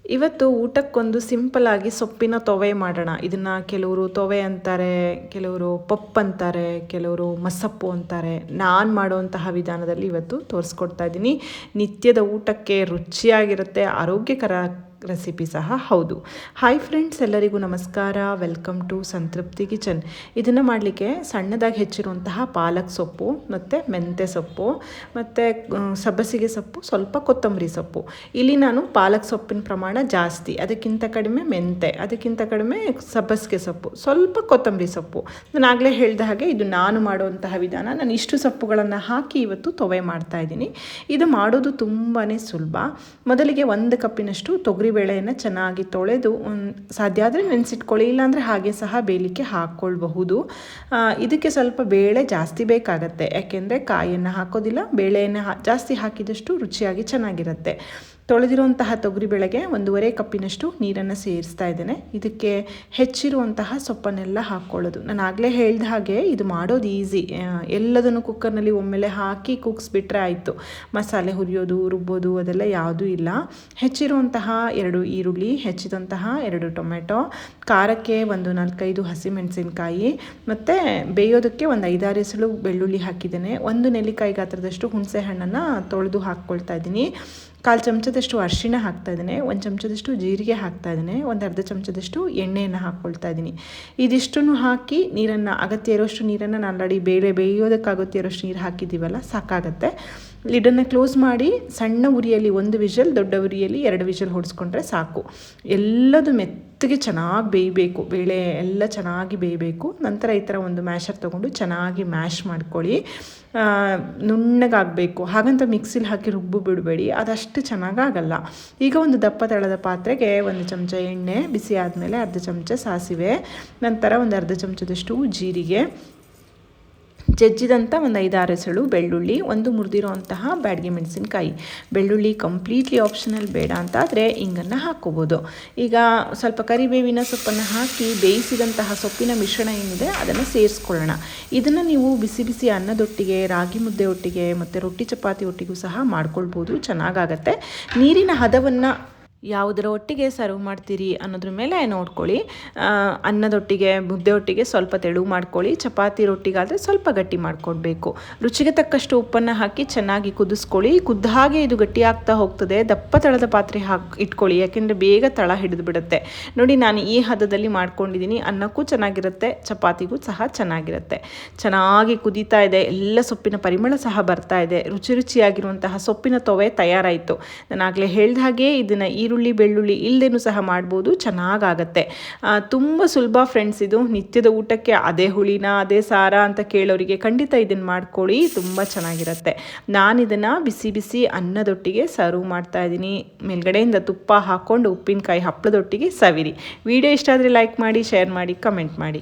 ಇವತ್ತು ಊಟಕ್ಕೊಂದು ಸಿಂಪಲ್ ಆಗಿ ಸೊಪ್ಪಿನ ತೊವೆ ಮಾಡೋಣ. ಇದನ್ನು ಕೆಲವರು ತೊವೆ ಅಂತಾರೆ, ಕೆಲವರು ಪಪ್ಪು ಅಂತಾರೆ, ಕೆಲವರು ಮಸಪ್ಪು ಅಂತಾರೆ. ನಾನು ಮಾಡುವಂತಹ ವಿಧಾನದಲ್ಲಿ ಇವತ್ತು ತೋರಿಸ್ಕೊಡ್ತಾ ಇದ್ದೀನಿ. ನಿತ್ಯದ ಊಟಕ್ಕೆ ರುಚಿಯಾಗಿರುತ್ತೆ, ಆರೋಗ್ಯಕರ ರೆಸಿಪಿ ಸಹ ಹೌದು. ಹಾಯ್ ಫ್ರೆಂಡ್ಸ್, ಎಲ್ಲರಿಗೂ ನಮಸ್ಕಾರ. ವೆಲ್ಕಮ್ ಟು ಸಂತೃಪ್ತಿ ಕಿಚನ್. ಇದನ್ನು ಮಾಡಲಿಕ್ಕೆ ಸಣ್ಣದಾಗಿ ಹೆಚ್ಚಿರುವಂತಹ ಪಾಲಕ್ ಸೊಪ್ಪು ಮತ್ತು ಮೆಂತ್ಯ ಸೊಪ್ಪು ಮತ್ತು ಸಬ್ಬಸಿಗೆ ಸೊಪ್ಪು, ಸ್ವಲ್ಪ ಕೊತ್ತಂಬರಿ ಸೊಪ್ಪು. ಇಲ್ಲಿ ನಾನು ಪಾಲಕ್ ಸೊಪ್ಪಿನ ಪ್ರಮಾಣ ಜಾಸ್ತಿ, ಅದಕ್ಕಿಂತ ಕಡಿಮೆ ಮೆಂತೆ, ಅದಕ್ಕಿಂತ ಕಡಿಮೆ ಸಬ್ಬಸಿಗೆ ಸೊಪ್ಪು, ಸ್ವಲ್ಪ ಕೊತ್ತಂಬರಿ ಸೊಪ್ಪು. ನಾನು ಆಗಲೇ ಹೇಳಿದ ಹಾಗೆ ಇದು ನಾನು ಮಾಡುವಂತಹ ವಿಧಾನ. ನಾನು ಇಷ್ಟು ಸೊಪ್ಪುಗಳನ್ನು ಹಾಕಿ ಇವತ್ತು ತೊವೆ ಮಾಡ್ತಾ ಇದ್ದೀನಿ. ಇದು ಮಾಡೋದು ತುಂಬಾ ಸುಲಭ. ಮೊದಲಿಗೆ 1 ಕಪ್ಪಿನಷ್ಟು ತೊಗರಿಬೇಳೆಯನ್ನು ಚೆನ್ನಾಗಿ ತೊಳೆದು ಸಾಧ್ಯ ಆದರೆ ನೆನೆಸಿಟ್ಕೊಳ್ಳಿ, ಇಲ್ಲಾಂದರೆ ಹಾಗೆ ಸಹ ಬೇಯಲಿಕ್ಕೆ ಹಾಕ್ಕೊಳ್ಬಹುದು. ಇದಕ್ಕೆ ಸ್ವಲ್ಪ ಬೇಳೆ ಜಾಸ್ತಿ ಬೇಕಾಗತ್ತೆ, ಯಾಕೆಂದರೆ ಕಾಯಿಯನ್ನು ಹಾಕೋದಿಲ್ಲ, ಬೇಳೆಯನ್ನು ಜಾಸ್ತಿ ಹಾಕಿದಷ್ಟು ರುಚಿಯಾಗಿ ಚೆನ್ನಾಗಿರುತ್ತೆ. ತೊಳೆದಿರುವಂತಹ ತೊಗರಿಬೇಳೆಗೆ 1.5 ಕಪ್ಪಿನಷ್ಟು ನೀರನ್ನು ಸೇರಿಸ್ತಾ ಇದ್ದೇನೆ. ಇದಕ್ಕೆ ಹೆಚ್ಚಿರುವಂತಹ ಸೊಪ್ಪನ್ನೆಲ್ಲ ಹಾಕ್ಕೊಳ್ಳೋದು. ನಾನು ಆಗಲೇ ಹೇಳಿದ ಹಾಗೆ ಇದು ಮಾಡೋದು ಈಸಿ. ಎಲ್ಲದನ್ನು ಕುಕ್ಕರ್ನಲ್ಲಿ ಒಮ್ಮೆಲೆ ಹಾಕಿ ಕೂಗಿಸ್ಬಿಟ್ರೆ ಆಯಿತು. ಮಸಾಲೆ ಹುರಿಯೋದು, ರುಬ್ಬೋದು ಅದೆಲ್ಲ ಯಾವುದೂ ಇಲ್ಲ. ಹೆಚ್ಚಿರುವಂತಹ 2 ಈರುಳ್ಳಿ, ಹೆಚ್ಚಿದಂತಹ 2 ಟೊಮೆಟೊ, ಖಾರಕ್ಕೆ 1 4-5 ಹಸಿಮೆಣಸಿನಕಾಯಿ, ಮತ್ತು ಬೇಯೋದಕ್ಕೆ 1 5-6 ಎಸಳು ಬೆಳ್ಳುಳ್ಳಿ ಹಾಕಿದ್ದೇನೆ. 1 ನೆಲ್ಲಿಕಾಯಿ ಗಾತ್ರದಷ್ಟು ಹುಣಸೆ ಹಣ್ಣನ್ನು ತೊಳೆದು ಹಾಕ್ಕೊಳ್ತಾ ಇದ್ದೀನಿ. 1/4 ಚಮಚದಷ್ಟು ಅರಿಶಿಣ ಹಾಕ್ತಾ ಇದ್ದೀನಿ, 1 ಚಮಚದಷ್ಟು ಜೀರಿಗೆ ಹಾಕ್ತಾ ಇದ್ದೀನಿ, 1/2 ಚಮಚದಷ್ಟು ಎಣ್ಣೆಯನ್ನು ಹಾಕ್ಕೊಳ್ತಾ ಇದ್ದೀನಿ. ಇದಿಷ್ಟನ್ನು ಹಾಕಿ ನೀರನ್ನು, ಅಗತ್ಯ ಇರೋಷ್ಟು ನೀರನ್ನು, ನಾನು ಆಲ್ರೆಡಿ ಬೇಳೆ ಬೇಯೋದಕ್ಕೆ ಅಗತ್ಯ ಇರೋಷ್ಟು ನೀರು ಹಾಕಿದ್ದೀವಲ್ಲ, ಸಾಕಾಗತ್ತೆ. ಲಿಡನ್ನು ಕ್ಲೋಸ್ ಮಾಡಿ ಸಣ್ಣ ಉರಿಯಲ್ಲಿ 1 ವಿಷಲ್, ದೊಡ್ಡ ಉರಿಯಲ್ಲಿ 2 ವಿಷಲ್ ಹೊಡಿಸ್ಕೊಂಡ್ರೆ ಸಾಕು. ಎಲ್ಲದು ಮೆತ್ತಗೆ ಚೆನ್ನಾಗಿ ಬೇಯಬೇಕು, ಬೇಳೆ ಎಲ್ಲ ಚೆನ್ನಾಗಿ ಬೇಯಬೇಕು. ನಂತರ ಈ ಥರ ಒಂದು ಮ್ಯಾಶರ್ ತೊಗೊಂಡು ಚೆನ್ನಾಗಿ ಮ್ಯಾಶ್ ಮಾಡ್ಕೊಳ್ಳಿ. ನುಣ್ಣಗಾಗಬೇಕು, ಹಾಗಂತ ಮಿಕ್ಸಿಲಿ ಹಾಕಿ ರುಬ್ಬು ಬಿಡಬೇಡಿ, ಅದಷ್ಟು ಚೆನ್ನಾಗಾಗಲ್ಲ. ಈಗ ಒಂದು ದಪ್ಪ ತಳದ ಪಾತ್ರೆಗೆ 1 ಚಮಚ ಎಣ್ಣೆ ಬಿಸಿ ಆದಮೇಲೆ 1/2 ಚಮಚ ಸಾಸಿವೆ, ನಂತರ 1/2 ಚಮಚದಷ್ಟು ಜೀರಿಗೆ, ಜಜ್ಜಿದಂಥ 1 5-6 ಎಸಳು ಬೆಳ್ಳುಳ್ಳಿ, 1 ಮುರಿದಿರೋಂತಹ ಬ್ಯಾಡಗಿ ಮೆಣಸಿನಕಾಯಿ. ಬೆಳ್ಳುಳ್ಳಿ ಕಂಪ್ಲೀಟ್ಲಿ ಆಪ್ಷನಲ್, ಬೇಡ ಅಂತಾದರೆ ಇಂಗನ್ನು ಹಾಕ್ಕೋಬೋದು. ಈಗ ಸ್ವಲ್ಪ ಕರಿಬೇವಿನ ಸೊಪ್ಪನ್ನು ಹಾಕಿ ಬೇಯಿಸಿದಂತಹ ಸೊಪ್ಪಿನ ಮಿಶ್ರಣ ಏನಿದೆ ಅದನ್ನು ಸೇರಿಸ್ಕೊಳ್ಳೋಣ. ಇದನ್ನು ನೀವು ಬಿಸಿ ಬಿಸಿ ಅನ್ನದೊಟ್ಟಿಗೆ, ರಾಗಿ ಮುದ್ದೆ ಒಟ್ಟಿಗೆ ಮತ್ತು ರೊಟ್ಟಿ ಚಪಾತಿ ಒಟ್ಟಿಗೂ ಸಹ ಮಾಡ್ಕೊಳ್ಬೋದು, ಚೆನ್ನಾಗಾಗತ್ತೆ. ನೀರಿನ ಹದವನ್ನು ಯಾವುದರ ಒಟ್ಟಿಗೆ ಸರ್ವ್ ಮಾಡ್ತೀರಿ ಅನ್ನೋದ್ರ ಮೇಲೆ ನೋಡ್ಕೊಳ್ಳಿ. ಅನ್ನದೊಟ್ಟಿಗೆ, ಮುದ್ದೆ ಒಟ್ಟಿಗೆ ಸ್ವಲ್ಪ ತೆಳು ಮಾಡ್ಕೊಳ್ಳಿ, ಚಪಾತಿ ರೊಟ್ಟಿಗಾದರೆ ಸ್ವಲ್ಪ ಗಟ್ಟಿ ಮಾಡ್ಕೊಳ್ಬೇಕು. ರುಚಿಗೆ ತಕ್ಕಷ್ಟು ಉಪ್ಪನ್ನು ಹಾಕಿ ಚೆನ್ನಾಗಿ ಕುದಿಸ್ಕೊಳ್ಳಿ. ಕುದ್ದ ಹಾಗೆ ಇದು ಗಟ್ಟಿ ಆಗ್ತಾ ಹೋಗ್ತದೆ. ದಪ್ಪ ತಳದ ಪಾತ್ರೆ ಇಟ್ಕೊಳ್ಳಿ, ಯಾಕೆಂದರೆ ಬೇಗ ತಳ ಹಿಡಿದು ಬಿಡುತ್ತೆ. ನೋಡಿ, ನಾನು ಈ ಹದದಲ್ಲಿ ಮಾಡ್ಕೊಂಡಿದ್ದೀನಿ. ಅನ್ನಕ್ಕೂ ಚೆನ್ನಾಗಿರುತ್ತೆ, ಚಪಾತಿಗೂ ಸಹ ಚೆನ್ನಾಗಿರುತ್ತೆ. ಚೆನ್ನಾಗಿ ಕುದೀತಾ ಇದೆ, ಎಲ್ಲ ಸೊಪ್ಪಿನ ಪರಿಮಳ ಸಹ ಬರ್ತಾ ಇದೆ. ರುಚಿಯಾಗಿರುವಂತಹ ಸೊಪ್ಪಿನ ತೊವೆ ತಯಾರಾಯಿತು. ನಾನು ಆಗಲೇ ಹೇಳಿದ ಹಾಗೆ ಇದನ್ನು ಈರುಳ್ಳಿ ಬೆಳ್ಳುಳ್ಳಿ ಇಲ್ಲದೇನೂ ಸಹ ಮಾಡ್ಬೋದು, ಚೆನ್ನಾಗಾಗತ್ತೆ. ತುಂಬ ಸುಲಭ ಫ್ರೆಂಡ್ಸ್. ಇದು ನಿತ್ಯದ ಊಟಕ್ಕೆ ಅದೇ ಹುಳಿನ ಅದೇ ಸಾರ ಅಂತ ಕೇಳೋರಿಗೆ ಖಂಡಿತ ಇದನ್ನು ಮಾಡ್ಕೊಳ್ಳಿ, ತುಂಬ ಚೆನ್ನಾಗಿರುತ್ತೆ. ನಾನು ಇದನ್ನು ಬಿಸಿ ಬಿಸಿ ಅನ್ನದೊಟ್ಟಿಗೆ ಸರ್ವ್ ಮಾಡ್ತಾ ಇದ್ದೀನಿ. ಮೇಲ್ಗಡೆಯಿಂದ ತುಪ್ಪ ಹಾಕ್ಕೊಂಡು ಉಪ್ಪಿನಕಾಯಿ ಹಪ್ಪಳದೊಟ್ಟಿಗೆ ಸವಿರಿ. ವಿಡಿಯೋ ಇಷ್ಟ ಆದರೆ ಲೈಕ್ ಮಾಡಿ, ಶೇರ್ ಮಾಡಿ, ಕಮೆಂಟ್ ಮಾಡಿ.